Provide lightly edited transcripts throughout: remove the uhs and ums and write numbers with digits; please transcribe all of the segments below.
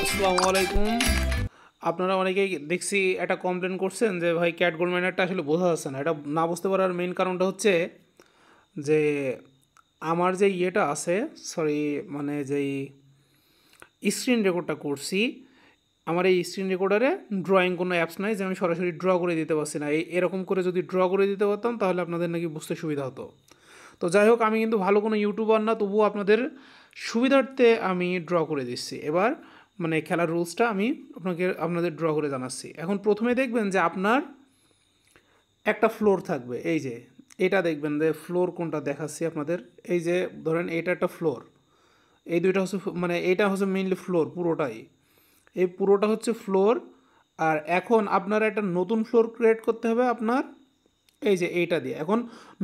আসসালামু আলাইকুম। আপনারা অনেকেই দেখছি একটা কমপ্লেন করছেন যে ভাই ক্যাট গোল্ড মাইনারটা আসলে বোঝা যাচ্ছে না। এটা না বুঝতে পারার মেইন কারণটা হচ্ছে যে আমার যে ইয়েটা আছে, সরি মানে যেই স্ক্রিন রেকর্ডটা করছি, আমার এই স্ক্রিন রেকর্ডারে ড্রয়িং কোনো অ্যাপস নাই যে আমি সরাসরি ড্র করে দিতে পারছি না। এরকম করে যদি ড্র করে দিতে পারতাম তাহলে আপনাদের নাকি বুঝতে সুবিধা হতো। তো যাই হোক, আমি কিন্তু ভালো কোনো ইউটিউবার না, তবুও আপনাদের সুবিধার্থে আমি ড্র করে দিচ্ছি। এবার মানে খেলার রুলসটা আমি আপনাদের ড্র করে জানাচ্ছি। এখন প্রথমে দেখবেন যে আপনার একটা ফ্লোর থাকবে। এই যে এটা দেখবেন যে ফ্লোর কোনটা দেখাচ্ছি আপনাদের। এই যে ধরেন এটা একটা ফ্লোর, এই দুইটা হচ্ছে মানে এইটা হচ্ছে মেইনলি ফ্লোর পুরোটাই। এই পুরোটা হচ্ছে ফ্লোর। আর এখন আপনারা একটা নতুন ফ্লোর ক্রিয়েট করতে হবে আপনার এই যে এইটা দিয়ে। এখন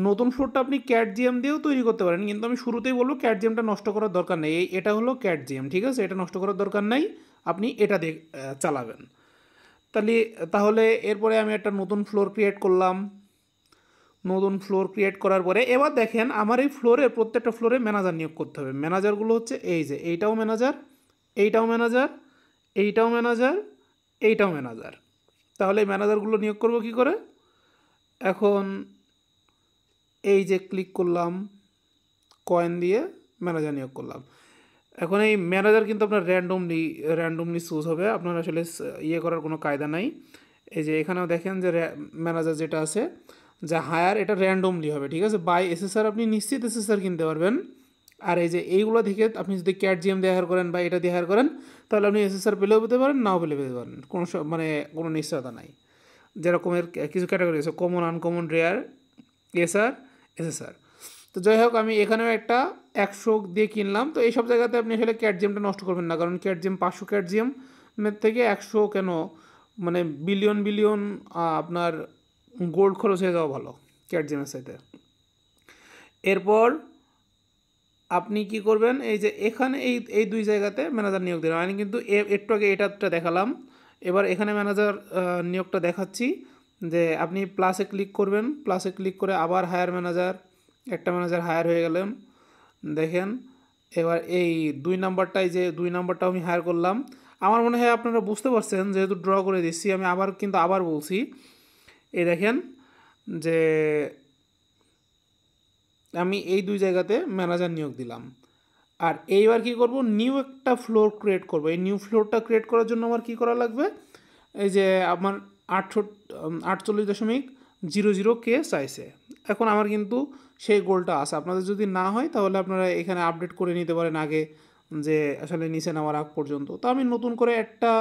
নতুন ফ্লোরটা আপনি ক্যাট জিএম দিয়েও তৈরি করতে পারেন, কিন্তু আমি শুরুতেই বলবো ক্যাট জিএমটা নষ্ট করার দরকার নেই। এটা হলো ক্যাট জিএম, ঠিক আছে? এটা নষ্ট করার দরকার নেই, আপনি এটা দিয়ে চালাবেন। তাহলে তাহলে এরপরে আমি একটা নতুন ফ্লোর ক্রিয়েট করলাম। নতুন ফ্লোর ক্রিয়েট করার পরে এবার দেখেন আমার এই ফ্লোরে প্রত্যেকটা ফ্লোরে ম্যানেজার নিয়োগ করতে হবে। ম্যানেজারগুলো হচ্ছে এই যে এইটাও ম্যানেজার, এইটাও ম্যানেজার, এইটাও ম্যানেজার, এইটাও ম্যানেজার। তাহলে এই ম্যানেজারগুলো নিয়োগ করব কি করে? এখন এই যে ক্লিক করলাম, কয়েন দিয়ে ম্যানেজার নিয়োগ করলাম। এখন এই ম্যানেজার কিন্তু আপনার র্যান্ডমলি চুজ হবে, আপনার আসলে ইয়ে করার কোনো কায়দা নাই। এই যে এখানেও দেখেন যে ম্যানেজার যেটা আছে যা হায়ার, এটা র্যান্ডমলি হবে, ঠিক আছে? বাই এসএসআর আপনি নিশ্চিত এসএসআর কিনতে পারবেন। আর এই যে এইগুলো থেকে আপনি যদি ক্যাট জিএম দিয়ে হায়ার করেন বা এটা দিয়ে হায়ার করেন, তাহলে আপনি এসএসআর পেলেও পেতে পারেন, নাও পেলে পেতে পারেন, কোনো মানে কোনো নিশ্চয়তা নাই। যেরকমের কিছু ক্যাটাগরি আছে, common, uncommon, rare, SR, SSR. তো যাই হোক, আমি এখানেও একটা 100 দিয়ে কিনলাম। তো এইসব জায়গাতে আপনি আসলে ক্যাট জিএমটা নষ্ট করবেন না, কারণ ক্যাট জিএম 500 ক্যাট জিএম থেকে 100 কেন, মানে বিলিয়ন বিলিয়ন আপনার গোল্ড খরচ হয়ে যাওয়া ভালো ক্যাট জিএমের সাথে। এরপর আপনি কি করবেন, এই যে এখানে এই এই দুই জায়গাতে ম্যানেজার নিয়োগ দিলাম। আমি কিন্তু একটু আগে এটা দেখালাম, এবার এখানে ম্যানেজার নিয়োগটা দেখাচ্ছি। যে আপনি প্লাসে ক্লিক করবেন, প্লাসে ক্লিক করে আবার হায়ার ম্যানেজার, একটা ম্যানেজার হায়ার হয়ে গেলেন দেখেন। এবার এই 2 নাম্বারটাই, যে 2 নাম্বারটা আমি হায়ার করলাম। আমার মনে হয় আপনারা বুঝতে পারছেন, যেহেতু ড্র করে দিচ্ছি আমি আবার বলছি। এই দেখেন যে আমি এই দুই জায়গাতে ম্যানেজার নিয়োগ দিলাম। আর এইবার কি করব, নিউ একটা ফ্লোর ক্রিয়েট করব। এই নিউ ফ্লোরটা ক্রিয়েট করার জন্য আমার কি করা লাগবে, এই যে আমার 48.00K চাইছে। এখন আমার কিন্তু সেই গোলটা আছে। আপনাদের যদি না হয় তাহলে আপনারা এখানে আপডেট করে নিতে পারেন আগে, যে আসলে নিচে নামার আগ পর্যন্ত। তো আমি নতুন করে একটা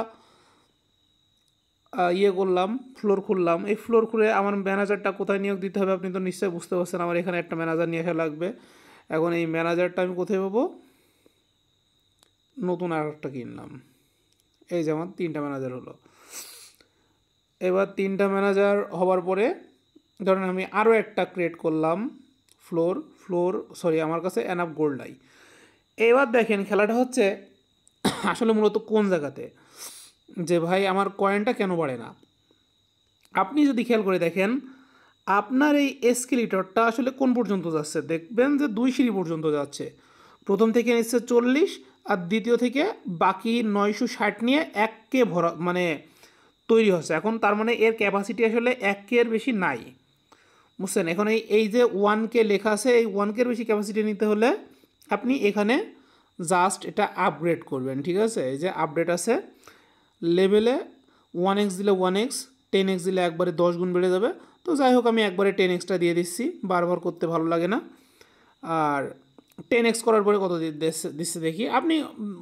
ইয়ে করলাম, ফ্লোর খুললাম। এই ফ্লোর খুলে আমার ম্যানেজারটা কোথায় নিয়োগ দিতে হবে আপনি তো নিশ্চয়ই বুঝতে পারছেন। আমার এখানে একটা ম্যানেজার নিয়ে আসা লাগবে। এখন এই ম্যানেজারটা আমি কোথায় পাবো, নতুন আর একটা কিনলাম। এই যেমন 3টা ম্যানেজার হলো। এবার 3টা ম্যানেজার হওয়ার পরে ধরেন আমি আরও একটা ক্রিয়েট করলাম সরি, আমার কাছে এনাফ গোল্ড নাই। এবার দেখেন খেলাটা হচ্ছে আসলে মূলত কোন জায়গাতে, যে ভাই আমার কয়েনটা কেন বাড়ে না। আপনি যদি খেয়াল করে দেখেন আপনার এই এসকেলেটরটা আসলে কোন পর্যন্ত যাচ্ছে, দেখবেন যে 2 সিঁড়ি পর্যন্ত যাচ্ছে। প্রথম থেকে নিচ্ছে 40, আর দ্বিতীয় থেকে বাকি 960 নিয়ে 1K ভরা মানে তৈরি হচ্ছে। এখন তার মানে এর ক্যাপাসিটি আসলে 1K এর বেশি নাই, বুঝছেন? এখন এই যে 1K লেখা আছে, এই 1K এর বেশি ক্যাপাসিটি নিতে হলে আপনি এখানে জাস্ট এটা আপগ্রেড করবেন, ঠিক আছে? এই যে আপডেট আছে লেভেলে, 1x দিলে 1x, 10x দিলে একবারে 10 গুণ বেড়ে যাবে। তো যাই হোক, আমি একবারে 10xটা দিয়ে দিচ্ছি, বারবার করতে ভালো লাগে না। আর 10x করার পরে কত দিচ্ছে দেখি। আপনি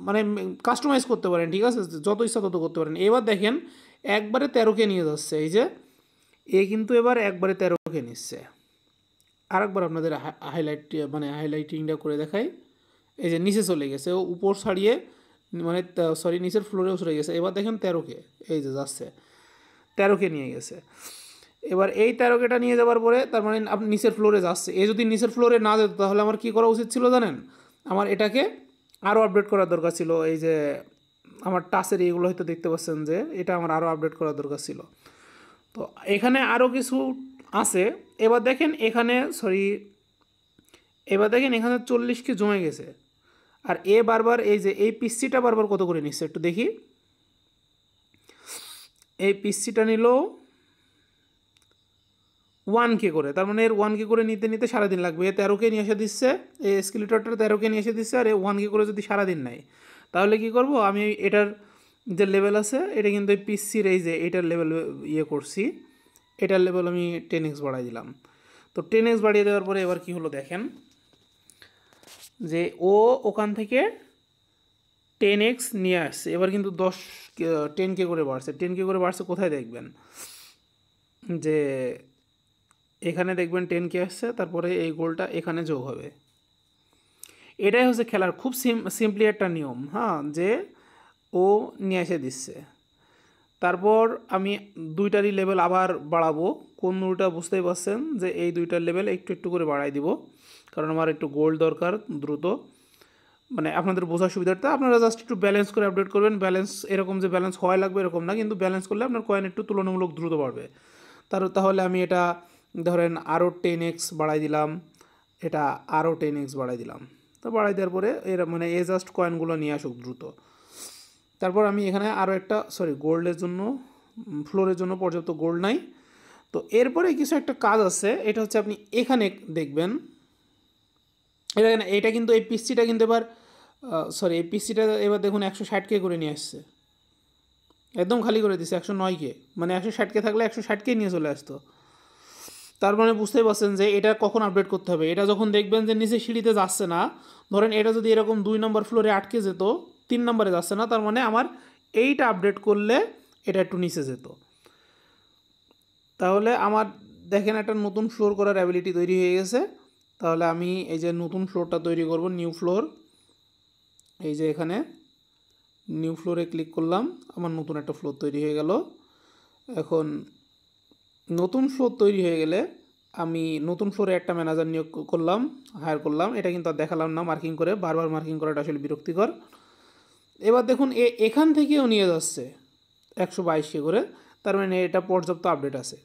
মানে কাস্টমাইজ করতে পারেন, ঠিক আছে? যত ইচ্ছা তত করতে পারেন। এবার দেখেন একবারে 13K নিয়ে যাচ্ছে। এই যে কিন্তু এবার একবারে 13K নিচ্ছে। আরেকবার আপনাদের হাইলাইটিংটা করে দেখাই। এই যে নিচে চলে গেছে, ও উপর ছাড়িয়ে মানে সরি নিচের ফ্লোরেও চলে গেছে। এবার দেখেন 13K, এই যে যাচ্ছে 13K নিয়ে গেছে। এবার এই 13Kটা নিয়ে যাওয়ার পরে তার মানে আপনি নিচের ফ্লোরে যাচ্ছে। এ যদি নিচের ফ্লোরে না যেত তাহলে আমার কী করা উচিত ছিল জানেন? আমার এটাকে আরও আপডেট করার দরকার ছিল। এই যে আমার টাচের এইগুলো হয়তো দেখতে পাচ্ছেন যে এটা আমার আরও আপডেট করার দরকার ছিল। তো এখানে আরও কিছু আছে। এবার দেখেন এখানে 40K জমে গেছে। আর এ বারবার এই যে এই পিসিটা বারবার কত করে নিচ্ছে একটু দেখি। এই পিসিটা নিল 1K করে, তার মানে এর 1K করে নিতে নিতে সারাদিন লাগবে। এ 13K নিয়ে এসে দিচ্ছে, এই স্কেলেটরটা 13K নিয়ে এসে দিচ্ছে, আর এ 1K করে যদি সারাদিন নেয় তাহলে কি করব আমি এটার যে লেভেল আছে এটা কিন্তু এই পিসির এই যে এটার লেভেল ইয়ে করছি, এটার লেভেল আমি 10x বাড়াই দিলাম। তো 10x বাড়িয়ে দেওয়ার পরে এবার কি হলো দেখেন যে ও ওখান থেকে 10x নিয়ে আসছে, এবার কিন্তু 10K করে বাড়ছে। 10K করে বাড়ছে কোথায় দেখবেন যে এখানে দেখবেন 10K আসছে, তারপরে এই গোলটা এখানে যোগ হবে। এটাই হচ্ছে খেলার খুব সিম্পলি একটা নিয়ম, হ্যাঁ, যে ও নিয়ে এসে দিচ্ছে। তারপর আমি দুইটারই লেভেল আবার বাড়াবো। কোন দুইটা বুঝতেই পারছেন যে এই দুইটার লেভেল একটু একটু করে বাড়াই দিব, কারণ আমার একটু গোল্ড দরকার দ্রুত, মানে আপনাদের বোঝার সুবিধার্থে আপনারা জাস্ট একটু ব্যালেন্স করে আপডেট করবেন। ব্যালেন্স এরকম যে ব্যালেন্স হওয়া লাগবে এরকম না, কিন্তু ব্যালেন্স করলে আপনার কয়েন একটু তুলনামূলক দ্রুত বাড়বে। তাহলে আমি এটা ধরেন আরও 10x বাড়াই দিলাম, এটা আরও 10x বাড়াই দিলাম। তো বাড়াই দেওয়ার পরে এর মানে এ জাস্ট কয়েনগুলো নিয়ে আসুক দ্রুত। তারপর আমি এখানে আরও একটা গোল্ডের জন্য ফ্লোরের জন্য পর্যাপ্ত গোল্ড নাই। তো এরপরে কিছু একটা কাজ আছে, এটা হচ্ছে আপনি এখানে দেখবেন এটা কিন্তু এই পিসিটা কিন্তু এবার এই পিসিটা এবার দেখুন 160K করে নিয়ে আসছে, একদম খালি করে দিচ্ছে 109K, মানে 160K থাকলে 160K নিয়ে চলে আসতো। তার মানে বুঝতেই পারছেন যে এটা কখন আপডেট করতে হবে। এটা যখন দেখবেন যে নিচে সিঁড়িতে যাচ্ছে না, ধরেন এটা যদি এরকম 2 নম্বর ফ্লোরে আটকে যেত, 3 নম্বরে যাচ্ছে না, তার মানে আমার এইটা আপডেট করলে এটা একটু নিচে যেত। তাহলে আমার দেখেন একটা নতুন ফ্লোর করার অ্যাবিলিটি তৈরি হয়ে গেছে। তাহলে আমি এই যে নতুন ফ্লোরটা তৈরি করব, নিউ ফ্লোর, এই যে এখানে নিউ ফ্লোরে ক্লিক করলাম, আমার নতুন একটা ফ্লোর তৈরি হয়ে গেল। এখন নতুন ফ্লোর তৈরি হয়ে গেলে আমি নতুন ফ্লোরে একটা ম্যানেজার নিয়োগ করলাম, হায়ার করলাম। এটা কিন্তু আর দেখালাম না মার্কিং করে, বারবার মার্কিং করাটা আসলে বিরক্তিকর। এবার দেখুন এখান থেকেও নিয়ে যাচ্ছে 122K করে, তার মানে এটা পর্যাপ্ত আপডেট আছে।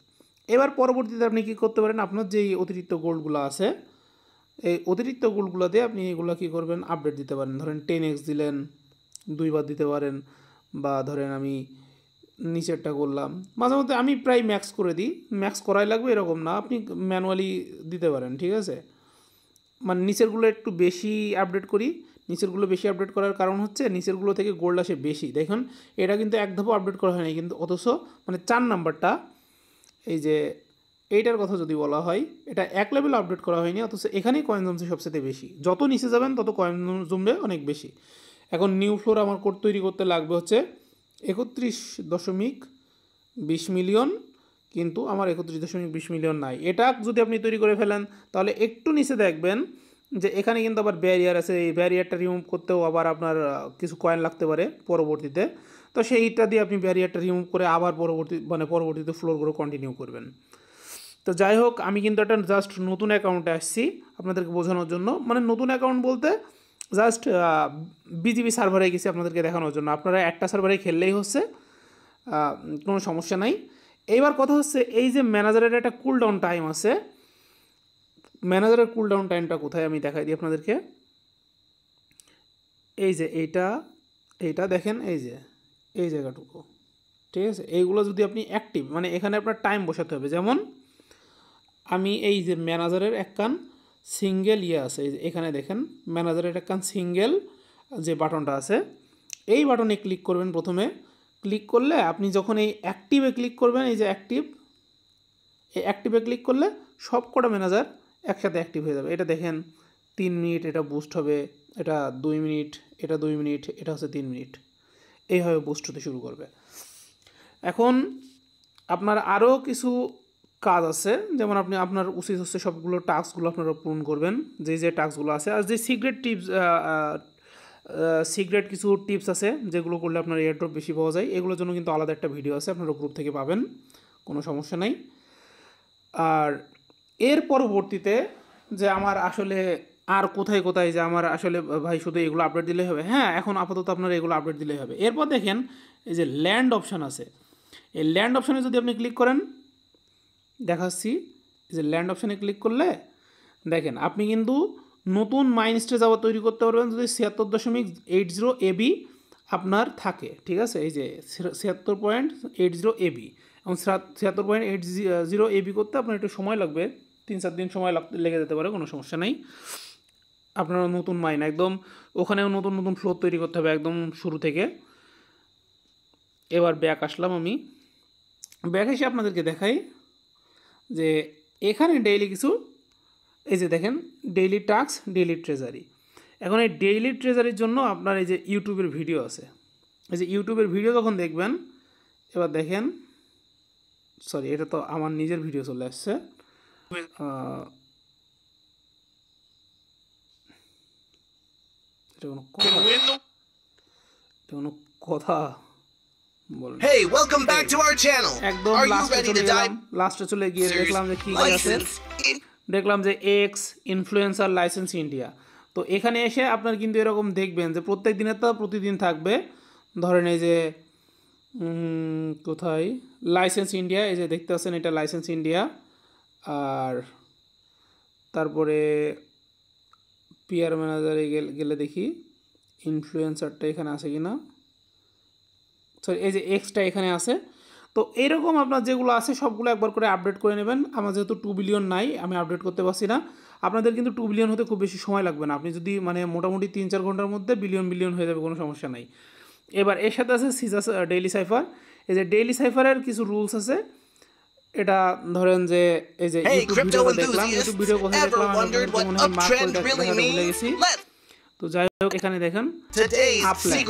এবার পরবর্তীতে আপনি কী করতে পারেন, আপনার যে অতিরিক্ত গোল্ডগুলো আছে এই অতিরিক্ত গোল্ডগুলো দিয়ে আপনি এগুলো কী করবেন, আপডেট দিতে পারেন। ধরেন 10x দিলেন, 2বার দিতে পারেন, বা ধরেন আমি নিচেরটা করলাম। মাঝে মধ্যে আমি প্রায় ম্যাক্স করে দিই, ম্যাক্স করাই লাগবে এরকম না, আপনি ম্যানুয়ালি দিতে পারেন, ঠিক আছে। মানে নিচেরগুলো একটু বেশি আপডেট করি। নিচেরগুলো বেশি আপডেট করার কারণ হচ্ছে নিচেরগুলো থেকে গোল্ড আসে বেশি। দেখুন এটা কিন্তু এক ধাপও আপডেট করা হয়নি, কিন্তু অথচ মানে 4 নাম্বারটা এই যে এইটার কথা যদি বলা হয়, এটা 1 লেভেল আপডেট করা হয়নি, অথচ এখানেই কয়েন জমছে সবচেয়ে বেশি। যত নিচে যাবেন তত কয়েন জমবে অনেক বেশি। এখন নিউ ফ্লোর আমার কোড তৈরি করতে লাগবে হচ্ছে 31.20 মিলিয়ন, কিন্তু আমার 31.20 মিলিয়ন নাই। এটা যদি আপনি তৈরি করে ফেলেন তাহলে একটু নিচে দেখবেন যে এখানে কিন্তু আবার ব্যারিয়ার আছে। এই ব্যারিয়ারটা রিমুভ করতেও আবার আপনার কিছু কয়েন লাগতে পারে পরবর্তীতে। তো সেইটা দিয়ে আপনি ব্যারিয়ারটা রিমুভ করে আবার পরবর্তীতে ফ্লোরগুলো কন্টিনিউ করবেন। তো যাই হোক, আমি কিন্তু একটা জাস্ট নতুন অ্যাকাউন্টে আসছি আপনাদেরকে বোঝানোর জন্য। মানে নতুন অ্যাকাউন্ট বলতে জাস্ট বিজিবি সার্ভারে গেছি আপনাদেরকে দেখানোর জন্য। আপনারা একটা সার্ভারে খেললেই হচ্ছে, কোনো সমস্যা নাই। এইবার কথা হচ্ছে এই যে ম্যানেজারের একটা কুলডাউন টাইম আছে, ম্যানেজারের কুলডাউন টাইমটা কোথায় আমি দেখাই দিই আপনাদেরকে। এই যে এইটা দেখেন, এই জায়গাটুকু, ঠিক আছে। এইগুলো যদি আপনি অ্যাক্টিভ, মানে এখানে আপনার টাইম বসাতে হবে। যেমন আমি এই যে ম্যানেজারের একখান সিঙ্গেল আছে, এখানে দেখেন ম্যানেজারের একখান সিঙ্গেল যে বাটনটা আছে, এই বাটনে ক্লিক করবেন। প্রথমে ক্লিক করলে আপনি যখন এই অ্যাক্টিভে ক্লিক করবেন, এই যে এই অ্যাক্টিভে ক্লিক করলে সব কটা ম্যানেজার একসাথে অ্যাক্টিভ হয়ে যাবে। এটা দেখেন 3 মিনিট এটা বুস্ট হবে, এটা 2 মিনিট, এটা 2 মিনিট, এটা হচ্ছে 3 মিনিট, এইভাবে বুস্ট হতে শুরু করবে। এখন আপনার আরও কিছু কাজ আছে, যেমন আপনার উচিত হচ্ছে সবগুলো টাস্কগুলো আপনারা পূরণ করবেন, যে টাস্কগুলো আছে। আর যে সিক্রেট কিছু টিপস আছে যেগুলো করলে আপনার এয়ারড্রপ বেশি পাওয়া যায়, এগুলোর জন্য কিন্তু আলাদা একটা ভিডিও আছে, আপনারা গ্রুপ থেকে পাবেন, কোনো সমস্যা নাই। আর এর পরবর্তীতে যে আমার আসলে আর কোথায় যে আমার আসলে ভাই শুধু এগুলো আপডেট দিলেই হবে, হ্যাঁ, এখন আপাতত আপনারা এগুলো আপডেট দিলেই হবে। এরপর দেখেন এই যে ল্যান্ড অপশান আছে, এই ল্যান্ড অপশানে যদি আপনি ক্লিক করেন, দেখাচ্ছি, এই যে ল্যান্ড অপশানে ক্লিক করলে দেখেন আপনি কিন্তু নতুন মাইন স্টেজ আবার তৈরি করতে পারবেন যদি 76.80 এবি আপনার থাকে, ঠিক আছে। এই যে 76.80 এবি এবং 76.80 এবি করতে আপনার একটু সময় লাগবে, 3-4 দিন সময় লেগে যেতে পারে, কোনো সমস্যা নেই। আপনার নতুন মাইন একদম ওখানেও নতুন নতুন ফ্লোর তৈরি করতে হবে একদম শুরু থেকে। এবার ব্যাক আসলাম, আমি ব্যাক এসে আপনাদেরকে দেখাই যে এখানে ডেইলি কিছু, এই যে দেখেন ডেইলি টাস্ক, ডেইলি ট্রেজারি। এখন এই ডেইলি ট্রেজারির জন্য আপনার এই যে ইউটিউবের ভিডিও আছে, এই যে ইউটিউবের ভিডিও যখন দেখবেন, এবার দেখেন, সরি এটা তো আমার নিজের ভিডিও চলে আসছে, এটা কোনো কথা বলেন। Hey, welcome back to our channel. একদম Are you লাস্টে ready চলে to গেলাম, dive? লাস্টে চলে গিয়ে দেখলাম যে কী আছে, দেখলাম যে এক্স ইনফ্লুয়েন্সার লাইসেন্স ইন্ডিয়া। তো এখানে এসে আপনার কিন্তু এরকম দেখবেন যে প্রত্যেক দিনের তো প্রতিদিন থাকবে, ধরেন এই যে কোথায় লাইসেন্স ইন্ডিয়া, এই যে দেখতে পাচ্ছেন এটা লাইসেন্স ইন্ডিয়া। আর তারপরে পিআর ম্যানেজারে গেলে দেখি ইনফ্লুয়েন্সারটা এখানে আছে কি না, সরি এই যে এক্সটা এখানে আছে। তো এইরকম আপনার যেগুলো আছে সবগুলো একবার করে আপডেট করে নেবেন। আমার যেহেতু 2 বিলিয়ন নাই, আমি আপডেট করতে পারছি না। আপনাদের কিন্তু 2 বিলিয়ন হতে খুব বেশি সময় লাগবে না, আপনি যদি মানে মোটামুটি 3-4 ঘন্টার মধ্যে বিলিয়ন হয়ে যাবে, কোনো সমস্যা নাই। এবার এর সাথে আছে সিজাস ডেইলি সাইফার। এই যে ডেইলি সাইফারের কিছু রুলস আছে, এটা ধরেন যে এই যে ইউটিউব ভিডিও দেখলাম, ইউটিউব ভিডিও কোথায় দেখলাম আমি আপনাদের মনে হয় মার্ক করে দেখাতে ভুলে গেছি। তো যাই হোক এখানে দেখেন আপলাইন,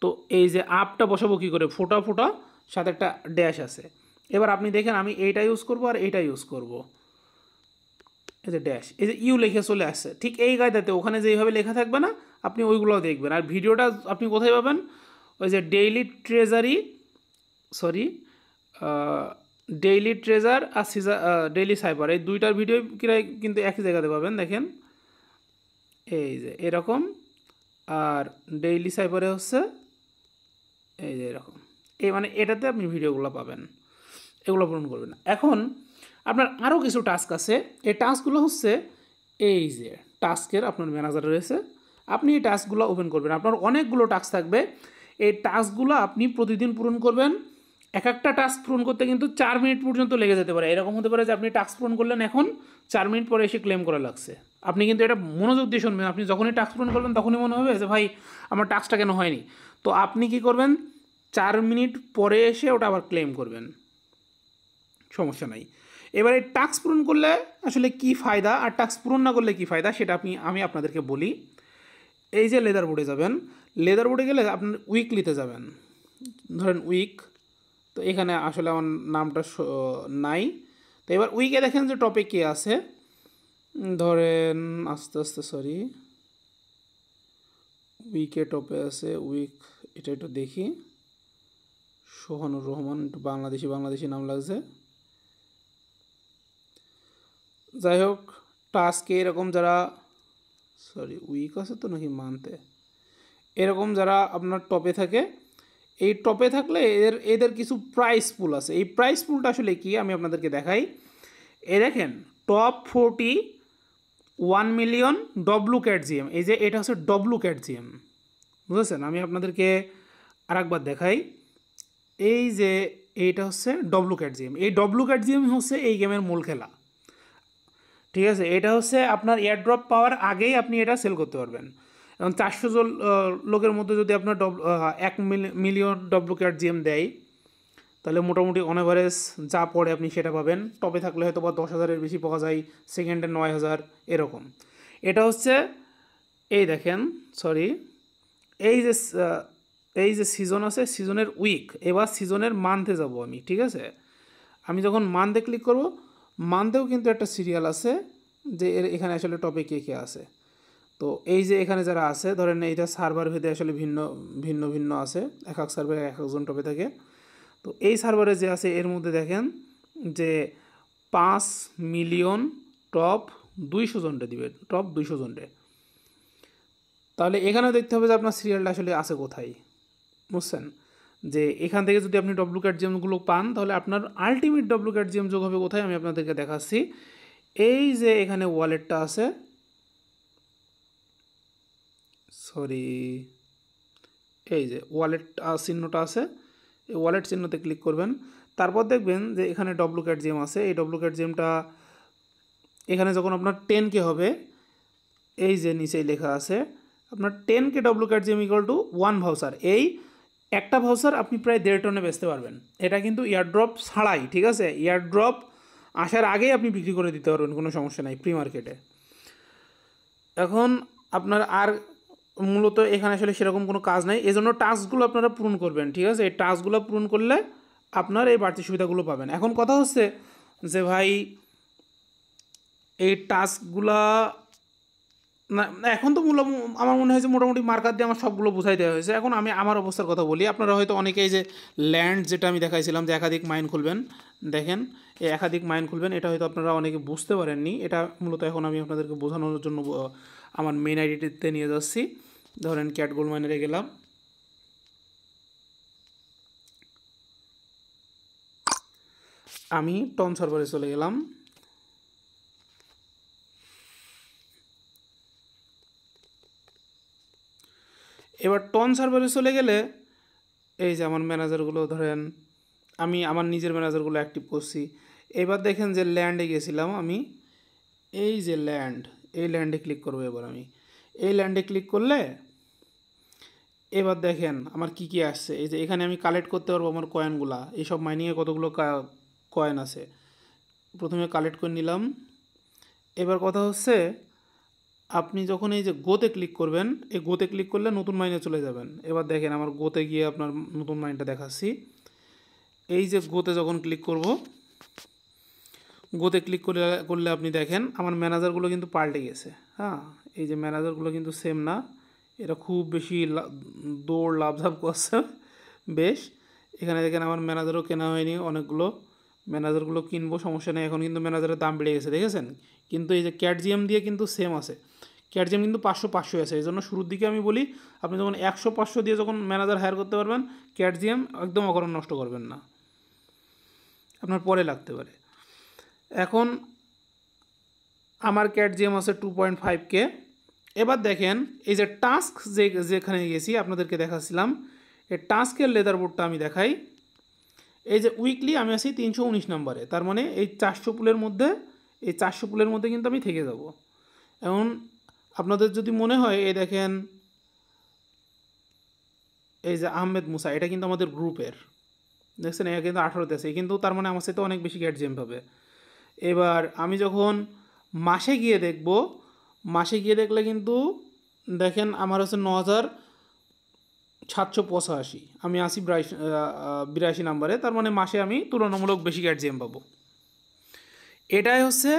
তো এই যে আপটা বসাবো কী করে, ফোটা ফোটা সাথে একটা ড্যাশ আছে। এবার আপনি দেখেন আমি এইটা ইউজ করব আর এইটা ইউজ করব, এই যে ড্যাশ, এই যে ইউ লিখে চলে আসছে, ঠিক এই কায়দাতে ওখানে যেইভাবে লেখা থাকবে না আপনি ওইগুলোও দেখবেন। আর ভিডিওটা আপনি কোথায় পাবেন, ওই যে daily treasury, sorry daily treasure আর ডেইলি সাইবার, এই দুইটার ভিডিও কিন্তু একই জায়গাতে পাবেন। দেখেন এই যে এরকম, আর ডেইলি সাইবারে হচ্ছে এই যে এরকম, এই মানে এটাতে আপনি ভিডিওগুলো পাবেন, এগুলো পূরণ করবেন। এখন আপনার আরও কিছু টাস্ক আছে, এই টাস্কগুলো হচ্ছে এই যে টাস্কের আপনার ম্যানেজার রয়েছে, আপনি এই টাস্কগুলো ওপেন করবেন, আপনার অনেকগুলো টাস্ক থাকবে, এই টাস্কগুলো আপনি প্রতিদিন পূরণ করবেন। এক একটা টাস্ক পূরণ করতে কিন্তু 4 মিনিট পর্যন্ত লেগে যেতে পারে, এরকম হতে পারে যে আপনি টাস্ক পূরণ করলেন এখন 4 মিনিট পরে এসে ক্লেম করা লাগছে। আপনি কিন্তু এটা মনোযোগ দিয়ে শুনবেন, আপনি যখনই টাস্ক পূরণ করবেন তখনই মনে হবে যে ভাই আমার টাস্কটা কেন হয়নি। তো আপনি কি করবেন, 4 মিনিট পরে এসে ওটা আবার ক্লেম করবেন, সমস্যা নাই। এবারে টাস্ক পূরণ করলে আসলে কি ফায়দা আর টাস্ক পূরণ না করলে কি ফায়দা সেটা আমি আপনাদেরকে বলি। এই যে লেদার বোর্ডে যাবেন, লেদার বোর্ডে গেলে আপনার উইকলিতে যাবেন, ধরেন উইক, তো এখানে আসলে আমার নামটা নাই। তো এবার উইকে দেখেন যে টপে কে আছে, ধরেন আস্তে আস্তে সরি উইকে টপে আছে, উইক এটা একটু দেখি, সোহানুর রহমান, একটু বাংলাদেশি নাম লাগছে। যাই হোক টাস্কে এরকম যারা, সরি উইক আছে তো নাকি মান্থে, এরকম যারা আপনার টপে থাকে, এই টপে থাকলে এদের কিছু প্রাইস পুল আছে। এই প্রাইস পুলটা আসলে কি আমি আপনাদেরকে দেখাই। এই দেখেন top 40 1 million W cat GM, এই যে এটা হচ্ছে ডব্লু ক্যাট জিএম, বুঝেছেন। আমি আপনাদেরকে আরেকবার দেখাই, এই যে এইটা হচ্ছে ডব্লু ক্যাট জিএম, এই ডব্লু ক্যাট জিএম হচ্ছে এই গেমের মূল খেলা, ঠিক আছে। এটা হচ্ছে আপনার এয়ারড্রপ পাওয়ার আগেই আপনি এটা সেল করতে পারবেন। এবং 400 জন লোকের মধ্যে যদি আপনার 1 মিলিয়ন ডব্লু ক্যাট জিএম দেয়, তাহলে মোটামুটি অন অ্যাভারেজ যা পড়ে আপনি সেটা পাবেন। টপে থাকলে হয়তো বা 10,000-এর বেশি পাওয়া যায়, সেকেন্ডে 9,000 এরকম। এটা হচ্ছে এই দেখেন, সরি এই যে সিজন আছে, সিজনের উইক, এবার সিজনের মান্থে যাব আমি, ঠিক আছে। আমি যখন মান্থে ক্লিক করব, মান্থেও কিন্তু একটা সিরিয়াল আছে যে এখানে আসলে টপে কে কে আছে। তো এই যে এখানে যারা আছে, ধরেন এইটা সার্ভার ভেদে আসলে ভিন্ন ভিন্ন আছে, এক এক সার্ভারে এক একজন টপে থাকে। তো এই সার্ভারে যে আছে এর মধ্যে দেখেন যে 5 মিলিয়ন টপ 200 জনটা দিবে, টপ 200 জনটা। তাহলে এখানেও দেখতে হবে যে আপনার সিরিয়ালটা আসলে আছে কোথায়, বুঝছেন। যে এখান থেকে যদি আপনি ডব্লু ক্যাট জিএমগুলো পান, তাহলে আপনার আলটিমেট ডব্লু ক্যাট জিএম যোগ হবে কোথায় আমি আপনাদেরকে দেখাচ্ছি। এই যে এখানে ওয়ালেটটা আছে, সরি, এই যে ওয়ালেট চিহ্নটা আছে, এই ওয়ালেট চিহ্নতে ক্লিক করবেন। তারপর দেখবেন যে এখানে ডব্লুক্যাট জেম আছে। এই ডব্লুক্যাট জেমটা এখানে যখন আপনার 10K হবে, এই যে নিচেই লেখা আছে আপনার 10K ডব্লুক্যাট জেম ইকুয়াল টু 1 ভাউচার। এই একটা ভাউচার আপনি প্রায় 1.5 টনে বেচতে পারবেন। এটা কিন্তু ইয়ারড্রপ ছাড়াই, ঠিক আছে? ইয়ারড্রপ আসার আগেই আপনি বিক্রি করে দিতে পারবেন, কোনো সমস্যা নাই প্রি মার্কেটে। এখন আপনার আর মূলত এখানে আসলে সেরকম কোনো কাজ নাই, এজন্য টাস্কগুলো আপনারা পূরণ করবেন, ঠিক আছে? এই টাস্কগুলো পূরণ করলে আপনার এই বাড়তি সুবিধাগুলো পাবেন। এখন কথা হচ্ছে যে ভাই এই টাস্কগুলা না, এখন তো আমার মনে হয় যে মোটামুটি মার্কার দিয়ে আমার সবগুলো বোঝাই দেওয়া হয়েছে। এখন আমি আমার অবস্থার কথা বলি। আপনারা হয়তো অনেকেই যে ল্যান্ড, যেটা আমি দেখাইছিলাম যে একাধিক মাইন খুলবেন, দেখেন এই একাধিক মাইন খুলবেন, এটা হয়তো আপনারা অনেকে বুঝতে পারেননি। এটা মূলত এখন আমি আপনাদেরকে বোঝানোর জন্য আমার মেইন আইডিতে নিয়ে যাচ্ছি। ধরেন ক্যাট গোল্ড মাইনারে গেলাম, আমি টন সার্ভারে চলে গেলাম। এবার টন সার্ভারে চলে গেলে এই যে আমার ম্যানেজারগুলো, ধরেন আমি আমার নিজের ম্যানেজারগুলো অ্যাক্টিভ করছি। এবার দেখেন যে ল্যান্ডে গেছিলাম আমি, এই যে ল্যান্ড, এই ল্যান্ডে ক্লিক করবো। এবার আমি এই ল্যান্ডে ক্লিক করলে এবার দেখেন আমার কি কি আসছে। এই যে এখানে আমি কালেক্ট করতে পারবো আমার কয়েনগুলা, এইসব মাইনিংয়ে কতগুলো কয়েন আছে, প্রথমে কালেক্ট করে নিলাম। এবার কথা হচ্ছে আপনি যখন এই যে গোতে ক্লিক করবেন, এই গোতে ক্লিক করলে নতুন মাইনে চলে যাবেন। এবার দেখেন আমার গোতে গিয়ে আপনার নতুন মাইনটা দেখাচ্ছি। এই যে গোতে যখন ক্লিক করব, গোতে ক্লিক করলে আপনি দেখেন আমার ম্যানেজারগুলো কিন্তু পাল্টে গেছে। হ্যাঁ, এই যে ম্যানেজারগুলো কিন্তু সেম না, এটা খুব বেশি দৌড় লাভঝাপ করছে বেশ। এখানে দেখেন আমার ম্যানেজারও কেনা হয়নি, অনেকগুলো ম্যানেজারগুলো কিনবো, সমস্যা নেই। এখন কিন্তু ম্যানেজারের দাম বেড়ে গেছে, দেখেছেন? কিন্তু এই যে ক্যাটজিএম দিয়ে কিন্তু সেম আছে, ক্যাটজিএম কিন্তু 500 আছে। এই জন্য শুরুর দিকে আমি বলি আপনি যখন 100-500 দিয়ে যখন ম্যানেজার হায়ার করতে পারবেন, ক্যাটজিএম একদম অকারণ নষ্ট করবেন না, আপনার পরে লাগতে পারে। এখন আমার ক্যাটজিএম আছে 2.5K। এবার দেখেন এই যে টাস্ক, যেখানে গেছি আপনাদেরকে দেখাচ্ছিলাম, এই টাস্কের লেদার বোর্ডটা আমি দেখাই। এই যে উইকলি আমি আছি 319 নম্বরে, তার মানে এই 400 পুলের মধ্যে, এই 400 পুলের মধ্যে কিন্তু আমি থেকে যাব। এখন আপনাদের যদি মনে হয়, এই দেখেন এই যে আহমেদ মুসা, এটা কিন্তু আমাদের গ্রুপের, দেখছেন? এটা কিন্তু 18তে আছে, কিন্তু তার মানে আমার সাথে অনেক বেশি ক্যাটজিএম পাবে। এবার আমি যখন মাসে গিয়ে দেখব, মাসে গিয়ে দেখলে কিন্তু দেখেন আমার হচ্ছে 9785, আমি আসি 82 নাম্বারে, তার মানে মাসে আমি তুলনামূলক বেশি ক্যাটজিএম পাবো। এটাই হচ্ছে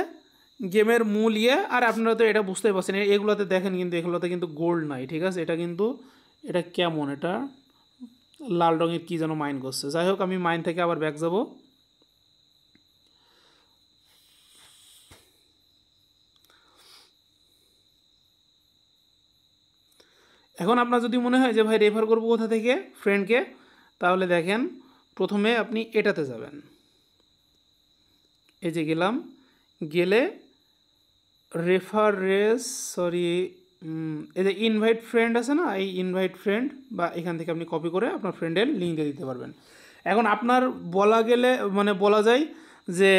গেমের মূল ইয়ে। আর আপনারা তো এটা বুঝতেই পারছেন, এগুলোতে দেখেন কিন্তু এগুলোতে কিন্তু গোল্ড নাই, ঠিক আছে? এটা কিন্তু এটা কেমন, এটা লাল রঙের কী যেন মাইন করছে। যাই হোক, আমি মাইন থেকে আবার ব্যাক যাব। এখন আপনার যদি মনে হয় যে ভাই রেফার করবো কোথা থেকে ফ্রেন্ডকে, তাহলে দেখেন প্রথমে আপনি এটাতে যাবেন, এই যে গেলাম, গেলে রেফারেন্স, সরি, এই যে ইনভাইট ফ্রেন্ড আছে না, এই ইনভাইট ফ্রেন্ড, বা এখান থেকে আপনি কপি করে আপনার ফ্রেন্ডের লিঙ্ক দিয়ে দিতে পারবেন। এখন আপনার বলা গেলে মানে বলা যায় যে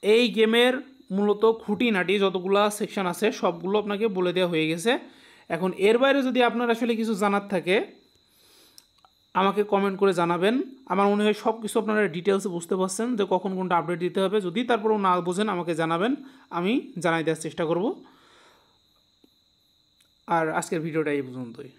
এই গেমের মূলত খুঁটিনাটি যতগুলো সেকশন আছে সবগুলো আপনাকে বলে দেওয়া হয়ে গেছে। এখন এর বাইরে যদি আপনার আসলে কিছু জানার থাকে আমাকে কমেন্ট করে জানাবেন। আমার মনে হয় সব কিছু আপনারা ডিটেলসে বুঝতে পারছেন যে কখন কোনটা আপডেট দিতে হবে। যদি তারপরেও না বোঝেন আমাকে জানাবেন, আমি জানাই দেওয়ার চেষ্টা করব। আর আজকের ভিডিওটা এই পর্যন্তই।